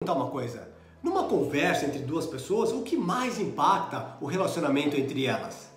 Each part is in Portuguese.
Perguntar uma coisa. Numa conversa entre duas pessoas, o que mais impacta o relacionamento entre elas?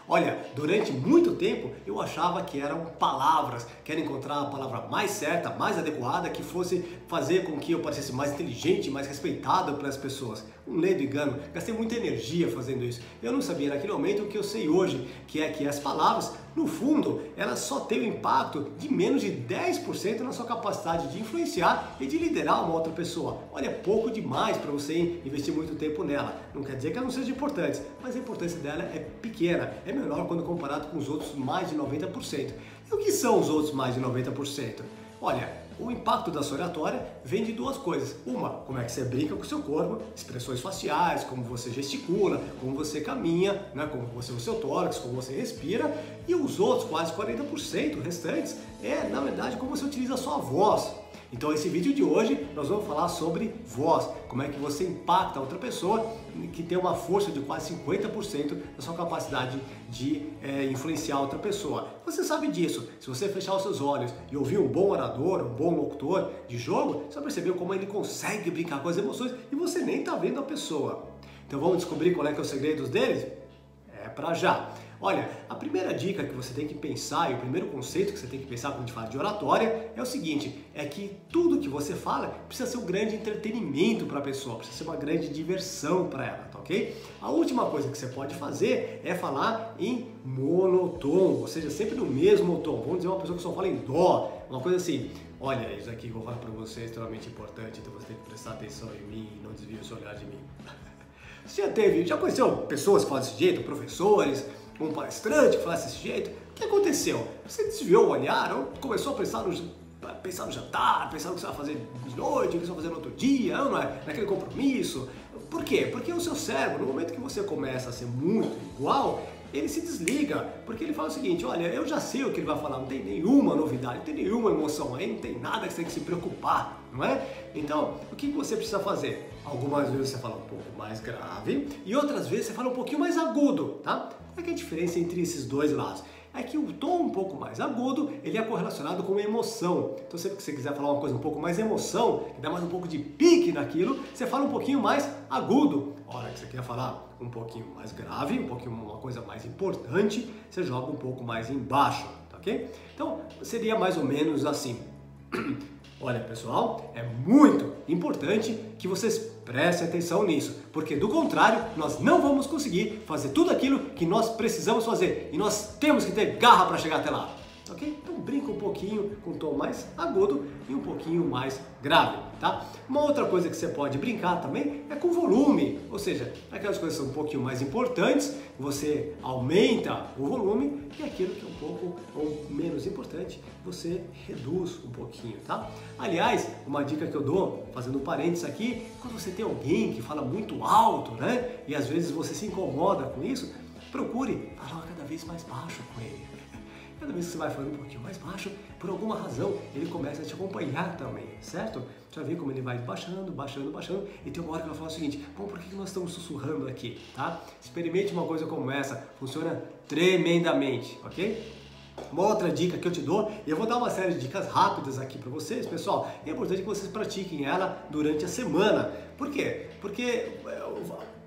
Olha, durante muito tempo eu achava que eram palavras, que era encontrar a palavra mais certa, mais adequada, que fosse fazer com que eu parecesse mais inteligente, mais respeitado pelas pessoas. Um ledo engano, gastei muita energia fazendo isso. Eu não sabia naquele momento o que eu sei hoje, que é que as palavras, no fundo, elas só têm um impacto de menos de 10% na sua capacidade de influenciar e de liderar uma outra pessoa. Olha, é pouco demais para você investir muito tempo nela. Não quer dizer que elas não sejam importantes, mas a importância dela é pequena, é menor quando comparado com os outros mais de 90%. E o que são os outros mais de 90%? Olha, o impacto da sua oratória vem de duas coisas. Uma, como é que você brinca com o seu corpo, expressões faciais, como você gesticula, como você caminha, né, como você usa o seu tórax, como você respira. E os outros, quase 40% restantes, na verdade, como você utiliza a sua voz. Então, esse vídeo de hoje, nós vamos falar sobre voz, como é que você impacta a outra pessoa, que tem uma força de quase 50% da sua capacidade de influenciar outra pessoa. Você sabe disso. Se você fechar os seus olhos e ouvir um bom orador, um bom locutor de jogo, você vai perceber como ele consegue brincar com as emoções e você nem está vendo a pessoa. Então, vamos descobrir qual é que é o segredo deles? É pra já. Olha, a primeira dica que você tem que pensar e o primeiro conceito que você tem que pensar quando a gente fala de oratória é o seguinte, é que tudo que você fala precisa ser um grande entretenimento para a pessoa, precisa ser uma grande diversão para ela, tá ok? A última coisa que você pode fazer é falar em monotom, ou seja, sempre no mesmo tom. Vamos dizer uma pessoa que só fala em dó, uma coisa assim, olha, isso aqui que eu vou falar para você é extremamente importante, então você tem que prestar atenção em mim e não desvie o seu olhar de mim. Você já conheceu pessoas que falam desse jeito, professores, um palestrante que fala desse jeito? O que aconteceu? Você desviou o olhar ou começou a pensar no jantar, pensar no que você vai fazer de noite, o que você vai fazer no outro dia, não é? Naquele compromisso. Por quê? Porque o seu cérebro, no momento que você começa a ser muito igual, ele se desliga, porque ele fala o seguinte, olha, eu já sei o que ele vai falar, não tem nenhuma novidade, não tem nenhuma emoção aí, não tem nada que você tem que se preocupar, não é? Então, o que você precisa fazer? Algumas vezes você fala um pouco mais grave e outras vezes você fala um pouquinho mais agudo, tá? Qual é que é a diferença entre esses dois lados? É que o tom um pouco mais agudo, ele é correlacionado com emoção. Então, sempre que você quiser falar uma coisa um pouco mais emoção, que dá mais um pouco de pique naquilo, você fala um pouquinho mais agudo. A hora que você quer falar um pouquinho mais grave, um pouquinho uma coisa mais importante, você joga um pouco mais embaixo, tá ok? Então, seria mais ou menos assim. Olha, pessoal, é muito importante que vocês prestem atenção nisso, porque do contrário, nós não vamos conseguir fazer tudo aquilo que nós precisamos fazer e nós temos que ter garra para chegar até lá, ok? Então brinca um pouquinho com um tom mais agudo e um pouquinho mais grave, tá? Uma outra coisa que você pode brincar também é com volume, ou seja, aquelas coisas que são um pouquinho mais importantes, você aumenta o volume e aquilo que é um pouco ou menos importante, você reduz um pouquinho, tá? Aliás, uma dica que eu dou, fazendo um parênteses aqui, quando você tem alguém que fala muito alto, né? E às vezes você se incomoda com isso, procure falar cada vez mais baixo com ele. Cada vez que você vai falando um pouquinho mais baixo, por alguma razão, ele começa a te acompanhar também, certo? Já vê como ele vai baixando, baixando, baixando, e tem uma hora que ela fala o seguinte, bom, por que nós estamos sussurrando aqui, tá? Experimente uma coisa como essa, funciona tremendamente, ok? Uma outra dica que eu te dou, e eu vou dar uma série de dicas rápidas aqui para vocês, pessoal, e é importante que vocês pratiquem ela durante a semana. Por quê? Porque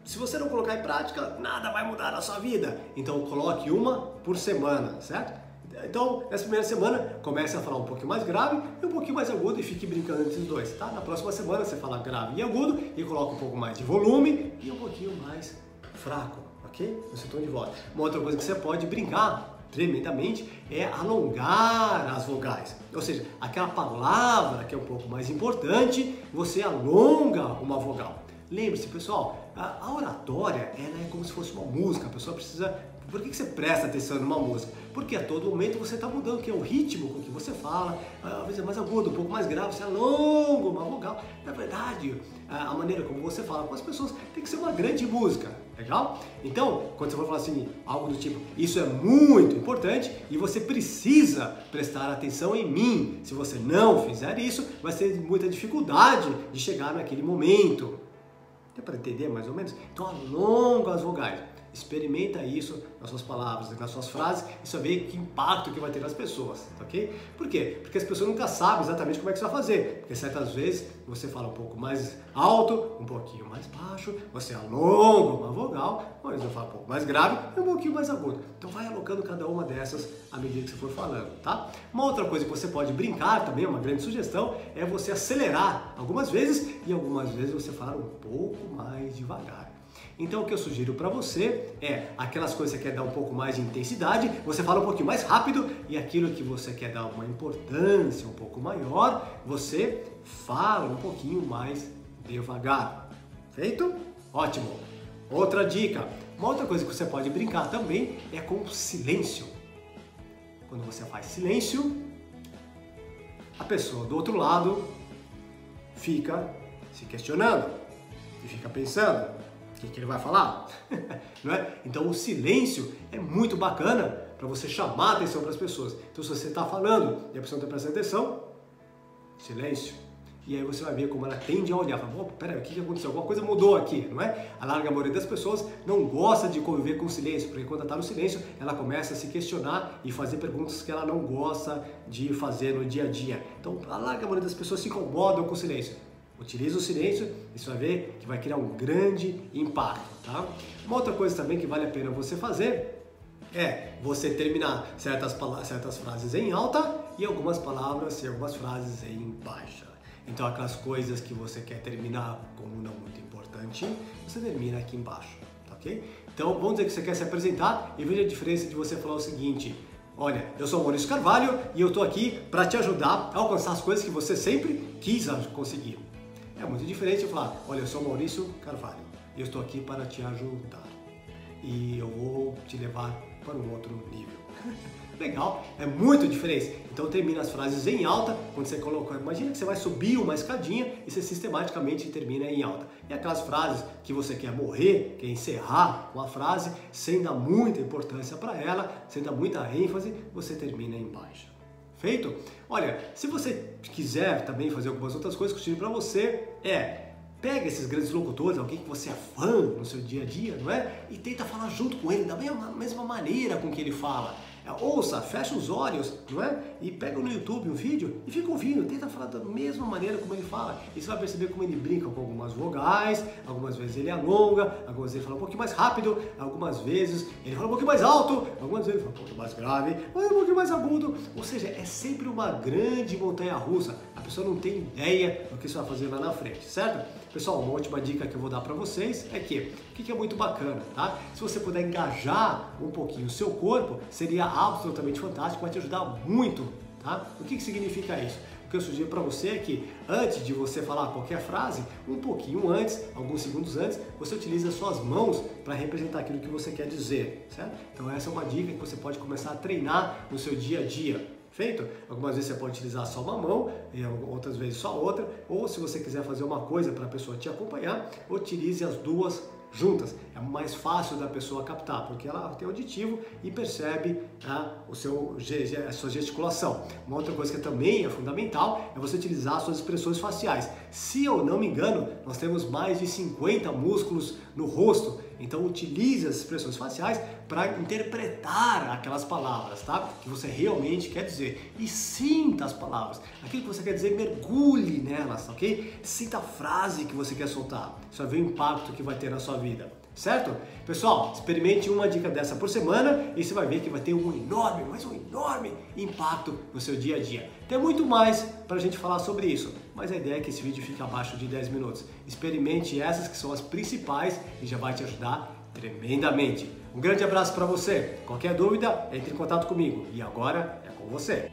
se você não colocar em prática, nada vai mudar na sua vida. Então coloque uma por semana, certo? Então, nessa primeira semana, comece a falar um pouquinho mais grave e um pouquinho mais agudo e fique brincando entre os dois, tá? Na próxima semana você fala grave e agudo e coloca um pouco mais de volume e um pouquinho mais fraco, ok? No seu tom de voz. Uma outra coisa que você pode brincar tremendamente é alongar as vogais. Ou seja, aquela palavra que é um pouco mais importante, você alonga uma vogal. Lembre-se, pessoal, a oratória ela é como se fosse uma música, a pessoa precisa... Por que você presta atenção numa música? Porque a todo momento você está mudando, que é o ritmo com que você fala, às vezes é mais agudo, um pouco mais grave, você alonga uma vogal. Na verdade, a maneira como você fala com as pessoas tem que ser uma grande música, legal? Então, quando você for falar assim, algo do tipo, isso é muito importante e você precisa prestar atenção em mim. Se você não fizer isso, vai ter muita dificuldade de chegar naquele momento. Deu para entender mais ou menos? Então alonga as vogais. Experimenta isso nas suas palavras, nas suas frases e só vê que impacto que vai ter nas pessoas, ok? Por quê? Porque as pessoas nunca sabem exatamente como é que você vai fazer. Porque certas vezes você fala um pouco mais alto, um pouquinho mais baixo, você alonga uma vogal, ou você fala um pouco mais grave e um pouquinho mais agudo. Então vai alocando cada uma dessas à medida que você for falando, tá? Uma outra coisa que você pode brincar também, uma grande sugestão, é você acelerar algumas vezes e algumas vezes você falar um pouco mais devagar. Então o que eu sugiro para você é aquelas coisas que você quer dar um pouco mais de intensidade, você fala um pouquinho mais rápido, e aquilo que você quer dar uma importância um pouco maior, você fala um pouquinho mais devagar. Feito? Ótimo! Outra dica, uma outra coisa que você pode brincar também é com o silêncio. Quando você faz silêncio, a pessoa do outro lado fica se questionando e fica pensando. O que ele vai falar? Não é? Então o silêncio é muito bacana para você chamar a atenção para as pessoas. Então se você está falando e a pessoa está prestando atenção, silêncio. E aí você vai ver como ela tende a olhar. Fala, peraí, o que aconteceu? Alguma coisa mudou aqui, não é? A larga maioria das pessoas não gosta de conviver com o silêncio, porque quando ela está no silêncio, ela começa a se questionar e fazer perguntas que ela não gosta de fazer no dia a dia. Então a larga maioria das pessoas se incomodam com o silêncio. Utilize o silêncio e você vai ver que vai criar um grande impacto, tá? Uma outra coisa também que vale a pena você fazer é você terminar certas frases em alta e algumas palavras e algumas frases em baixa. Então aquelas coisas que você quer terminar como não muito importante, você termina aqui embaixo, tá ok? Então vamos dizer que você quer se apresentar e veja a diferença de você falar o seguinte: olha, eu sou o Maurício Carvalho e eu estou aqui para te ajudar a alcançar as coisas que você sempre quis conseguir. É muito diferente eu falar, olha, eu sou o Maurício Carvalho e eu estou aqui para te ajudar e eu vou te levar para um outro nível. Legal, é muito diferente. Então termina as frases em alta, quando você coloca, imagina que você vai subir uma escadinha e você sistematicamente termina em alta. E aquelas frases que você quer morrer, quer encerrar com a frase, sem dar muita importância para ela, sem dar muita ênfase, você termina em baixa. Feito? Olha, se você quiser também fazer algumas outras coisas que eu sugiro para você pega esses grandes locutores, alguém que você é fã no seu dia a dia, não é? E tenta falar junto com ele da mesma maneira com que ele fala. Ouça, fecha os olhos, não é? E pega no YouTube um vídeo e fica ouvindo, tenta falar da mesma maneira como ele fala. E você vai perceber como ele brinca com algumas vogais, algumas vezes ele alonga, algumas vezes ele fala um pouquinho mais rápido, algumas vezes ele fala um pouquinho mais alto, algumas vezes ele fala um pouquinho mais grave, ou um pouquinho mais agudo. Ou seja, é sempre uma grande montanha-russa. A pessoa não tem ideia do que isso vai fazer lá na frente, certo? Pessoal, uma última dica que eu vou dar para vocês é que, o que é muito bacana, tá? Se você puder engajar um pouquinho o seu corpo, seria absolutamente fantástico, vai te ajudar muito, tá? O que significa isso? O que eu sugiro para você é que antes de você falar qualquer frase, um pouquinho antes, alguns segundos antes, você utiliza as suas mãos para representar aquilo que você quer dizer, certo? Então essa é uma dica que você pode começar a treinar no seu dia a dia. Feito? Algumas vezes você pode utilizar só uma mão, e outras vezes só outra, ou se você quiser fazer uma coisa para a pessoa te acompanhar, utilize as duas juntas. É mais fácil da pessoa captar, porque ela tem auditivo e percebe a sua gesticulação. Uma outra coisa que também é fundamental é você utilizar suas expressões faciais. Se eu não me engano, nós temos mais de 50 músculos no rosto, então utilize as expressões faciais para interpretar aquelas palavras, tá? Que você realmente quer dizer. E sinta as palavras. Aquilo que você quer dizer, mergulhe nelas, ok? Sinta a frase que você quer soltar. Isso vai ver o impacto que vai ter na sua vida. Certo? Pessoal, experimente uma dica dessa por semana e você vai ver que vai ter um enorme, mas um enorme impacto no seu dia a dia. Tem muito mais para a gente falar sobre isso, mas a ideia é que esse vídeo fique abaixo de 10 minutos. Experimente essas que são as principais e já vai te ajudar tremendamente. Um grande abraço para você. Qualquer dúvida, entre em contato comigo. E agora é com você.